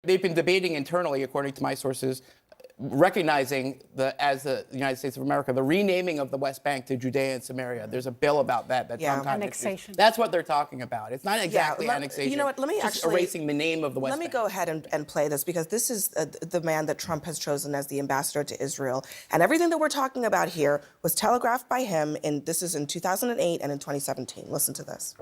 They've been debating internally, according to my sources, recognizing as the United States of America, the renaming of the West Bank to Judea and Samaria. There's a bill about that Trump annexation. That's what they're talking about. It's not exactly annexation. You know what? Let me just erasing the name of the West Bank. Let me go ahead and play this, because this is the man that Trump has chosen as the ambassador to Israel, and everything that we're talking about here was telegraphed by him. This is in 2008 and in 2017. Listen to this.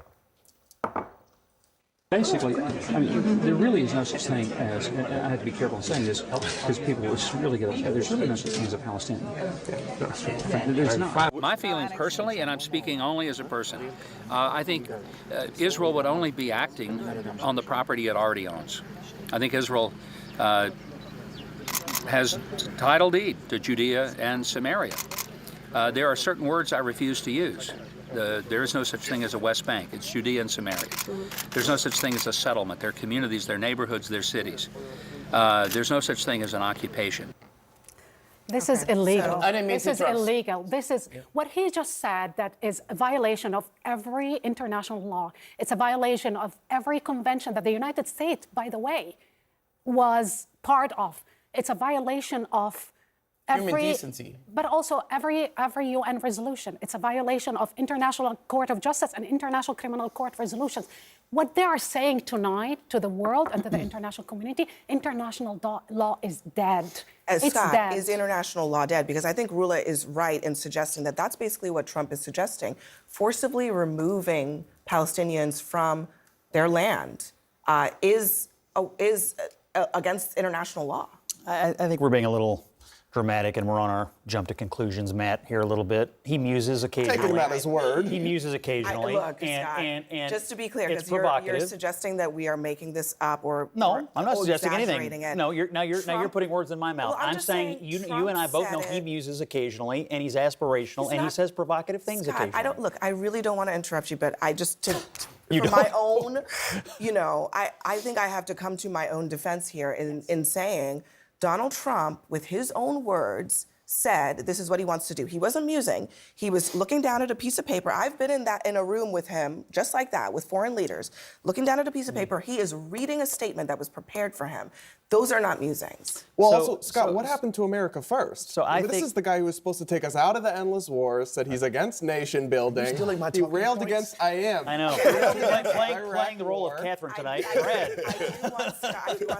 Basically, I mean, there really is no such thing as, and I have to be careful in saying this because people will really get upset, there's really no such thing as a Palestinian. There's not. My feelings personally, and I'm speaking only as a person, I think Israel would only be acting on the property it already owns. I think Israel has title deed to Judea and Samaria. There are certain words I refuse to use. There is no such thing as a West Bank. It's Judea and Samaria. There's no such thing as a settlement. They're communities, they're neighborhoods, they're cities. There's no such thing as an occupation. This is illegal. This is illegal. This is what he just said. That is a violation of every international law. It's a violation of every convention that the United States, by the way, was part of. It's a violation of human decency, but also every UN resolution. It's a violation of International Court of Justice and International Criminal Court resolutions. What they are saying tonight to the world and to the international community, international law is dead. It's dead. Is international law dead? Because I think Rula is right in suggesting that that's basically what Trump is suggesting. Forcibly removing Palestinians from their land is against international law. I think we're being a little dramatic, and we're on our jump to conclusions, Matt, here a little bit. He muses occasionally. Taking him at his word. He muses occasionally. Look, Scott, and just to be clear, it's because you're suggesting that we are making this up or no, I'm not suggesting anything. It. No, you're putting words in my mouth. Well, I'm saying you and I both know he muses occasionally, and he's aspirational, and he says provocative things Scott, occasionally. I really don't want to interrupt you, but I just for my own, I think I have to come to my own defense here in saying Donald Trump, with his own words, said this is what he wants to do. He wasn't musing. He was looking down at a piece of paper. I've been in a room with him, just like that, with foreign leaders, looking down at a piece of paper. He is reading a statement that was prepared for him. Those are not musings. Well, Scott, what happened to America first? So I this think is the guy who was supposed to take us out of the endless wars, said he's against nation building. He railed against I am. I know. playing the role of Catherine tonight. I do want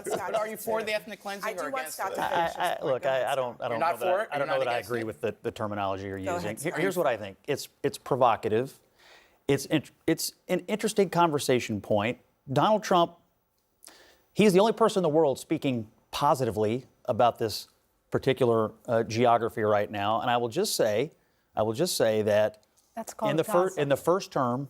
Scott. Are you for the ethnic cleansing or against it? Look, I don't know not for it? I don't know that I agree with the terminology you're using. Here's what I think. It's provocative. It's an interesting conversation point. Donald Trump, he's the only person in the world speaking positively about this particular geography right now. And I will just say that in the first term,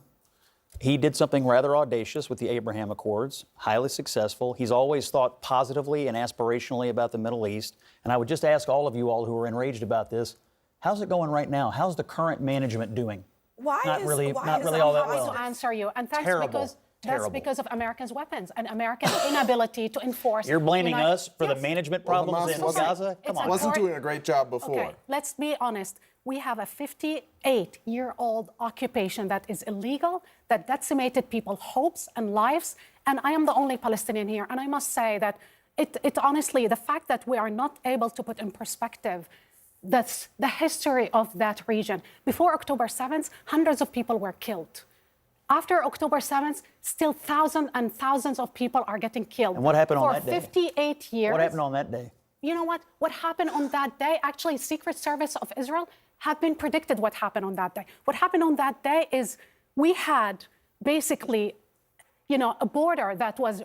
he did something rather audacious with the Abraham Accords, highly successful. He's always thought positively and aspirationally about the Middle East. And I would just ask all of you all who are enraged about this, how's it going right now? How's the current management doing? Not really all that well. To answer you, and thanks Terrible. That's because of Americans' weapons and American inability to enforce. You're blaming us for the management problems in Gaza? Come on. Wasn't doing a great job before. Okay, let's be honest. We have a 58-year-old occupation that is illegal, that decimated people's hopes and lives, and I am the only Palestinian here. And I must say that it honestly, the fact that we are not able to put in perspective that's the history of that region. Before October 7th, hundreds of people were killed. After October 7th, still thousands and thousands of people are getting killed. And what happened on that day? For 58 years. What happened on that day? You know what? What happened on that day, actually, Secret Service of Israel had been predicted what happened on that day. What happened on that day is we had basically, a border that was,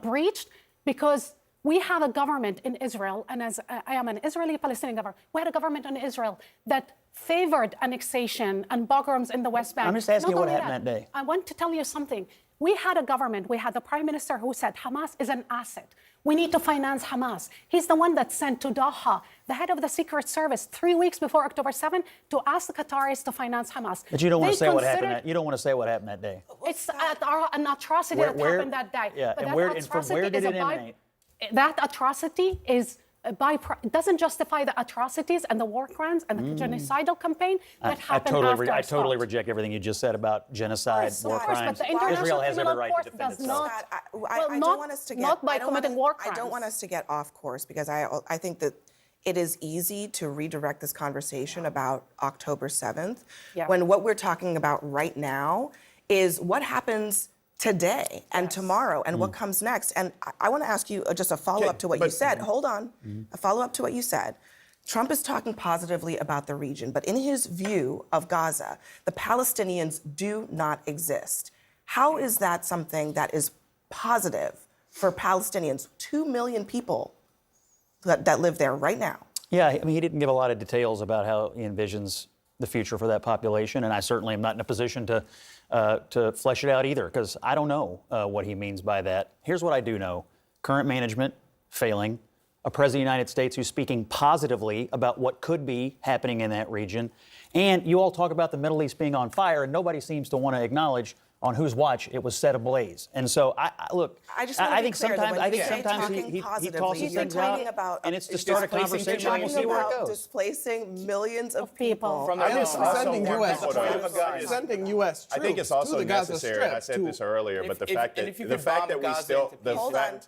breached because we have a government in Israel, and as I am an Israeli-Palestinian government, we had a government in Israel that favored annexation and pogroms in the West Bank. I'm just asking you what happened that day. I want to tell you something. We had a government, we had the prime minister who said Hamas is an asset. We need to finance Hamas. He's the one that sent to Doha the head of the Secret Service 3 weeks before October 7th to ask the Qataris to finance Hamas. But you don't want to say what happened. You don't want to say what happened that day. It's an atrocity that happened that day. Yeah, but and from where did it emanate? That atrocity is it doesn't justify the atrocities and the war crimes and the genocidal campaign that happened after I it's totally stopped. reject everything you just said about genocide, war Of course, crimes. but the International Israel has every Criminal right Court to defend does itself. not. I don't not, want us to get not by I don't committing wanna- war crimes. I don't want us to get off course because I think that it is easy to redirect this conversation about October 7th Yeah. when what we're talking about right now is what happens today and tomorrow and what comes next. And I want to ask you just a follow-up to what you said. Hold on. A follow-up to what you said. Trump is talking positively about the region, but in his view of Gaza, the Palestinians do not exist. How is that something that is positive for Palestinians, 2 million people that live there right now? Yeah, I mean, he didn't give a lot of details about how he envisions the future for that population, and I certainly am not in a position to flesh it out either, because I don't know what he means by that. Here's what I do know. Current management failing, a president of the United States who's speaking positively about what could be happening in that region, and you all talk about the Middle East being on fire, and nobody seems to want to acknowledge on whose watch it was set ablaze. And so, I just want to be think clear that sometimes, when I you think say sometimes talking he positively, tosses you're things talking out, about and it's to start a conversation and we'll see where it about goes. displacing millions of people From I their think homes. sending U.S. troops I think it's also to the Gaza necessary, and I Strip said this earlier, but the fact and if you that could bomb we Gaza still into pieces.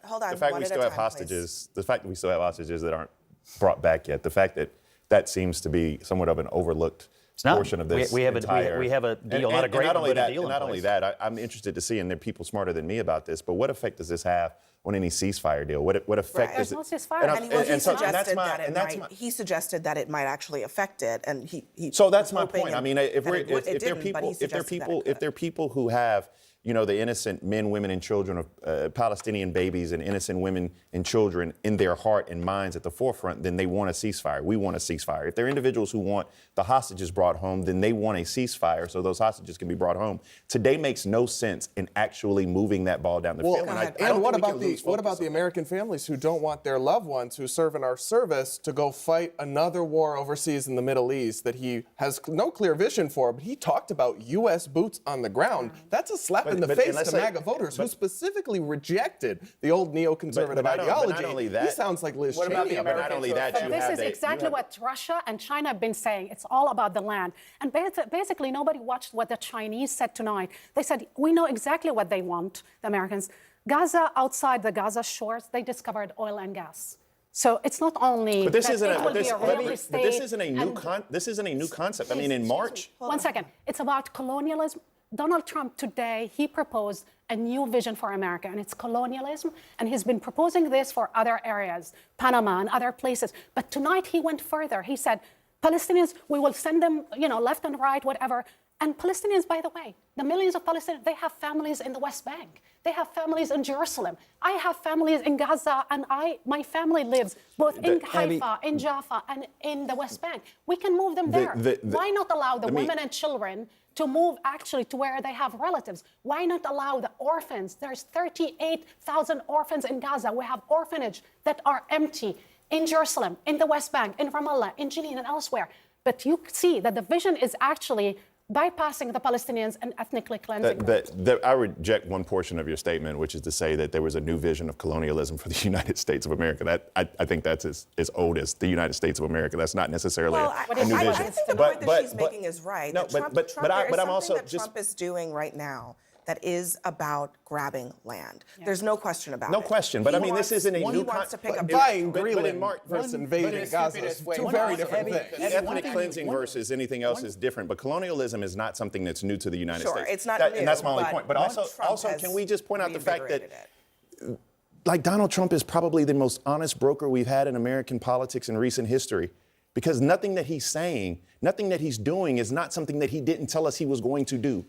Hold on, the fact one we at a still have time, hostages, the fact that we still have hostages that aren't brought back yet, the fact that that seems to be somewhat of an overlooked not. portion of this We have a entire. deal, not a great not one, only but a that, deal in not only place. that, I'm interested to see, and there are people smarter than me about this, but what effect does this have on any ceasefire deal? What effect Right. does There's it? no ceasefire. He suggested that it might actually affect it, and he So that's was my hoping point. I and mean, if that we're it would- it if there are didn't, but he people if there are suggested that people it if there are people who have the innocent men, women, and children of Palestinian babies and innocent women and children in their heart and minds at the forefront, then they want a ceasefire. We want a ceasefire. If there are individuals who want the hostages brought home, then they want a ceasefire so those hostages can be brought home. Today makes no sense in actually moving that ball down the field. And what about the American families who don't want their loved ones who serve in our service to go fight another war overseas in the Middle East that he has no clear vision for? But he talked about U.S. boots on the ground. That's a slap in the face to MAGA voters who specifically rejected the old neoconservative ideology. Not only that, he sounds like Liz What about Cheney. the but not only that, you This have is the- exactly you have- what Russia and China have been saying. It's all about the land. And basically, nobody watched what the Chinese said tonight. They said, we know exactly what they want, the Americans. Gaza, outside the Gaza shores, they discovered oil and gas. So it's not only But this that isn't it a, will but this, be a let real me- estate. but this isn't a new and- this isn't a new concept. I mean, in March. One second. It's about colonialism. Donald Trump today, he proposed a new vision for America, and it's colonialism. And he's been proposing this for other areas, Panama and other places. But tonight he went further. He said, Palestinians, we will send them, left and right, whatever. And Palestinians, by the way, the millions of Palestinians, they have families in the West Bank. They have families in Jerusalem. I have families in Gaza, and my family lives both in Haifa, in Jaffa, and in the West Bank. We can move them there. Why not allow the women and children to move actually to where they have relatives? Why not allow the orphans? There's 38,000 orphans in Gaza. We have orphanage that are empty in Jerusalem, in the West Bank, in Ramallah, in Jenin, and elsewhere. But you see that the vision is actually bypassing the Palestinians and ethnically cleansing them. I reject one portion of your statement, which is to say that there was a new vision of colonialism for the United States of America. I think that's as old as the United States of America. That's not necessarily a new vision. I think the point that she's making is right. No, that but I'm also that Trump is doing right now that is about grabbing land. Yeah. There's no question about it. No question, but I mean, this isn't a new He wants to pick up Buying but in Greenland March- versus but invading it's Gaza stupid is way. two One very also different heavy- things. Ethnic cleansing versus anything else is different, but colonialism is not something that's new to the United Sure, States. it's not new, and that's my only but point. But Trump also, has can we just point out the fact that, reinvigorated it. like, Donald Trump is probably the most honest broker we've had in American politics in recent history, because nothing that he's saying, nothing that he's doing is not something that he didn't tell us he was going to do.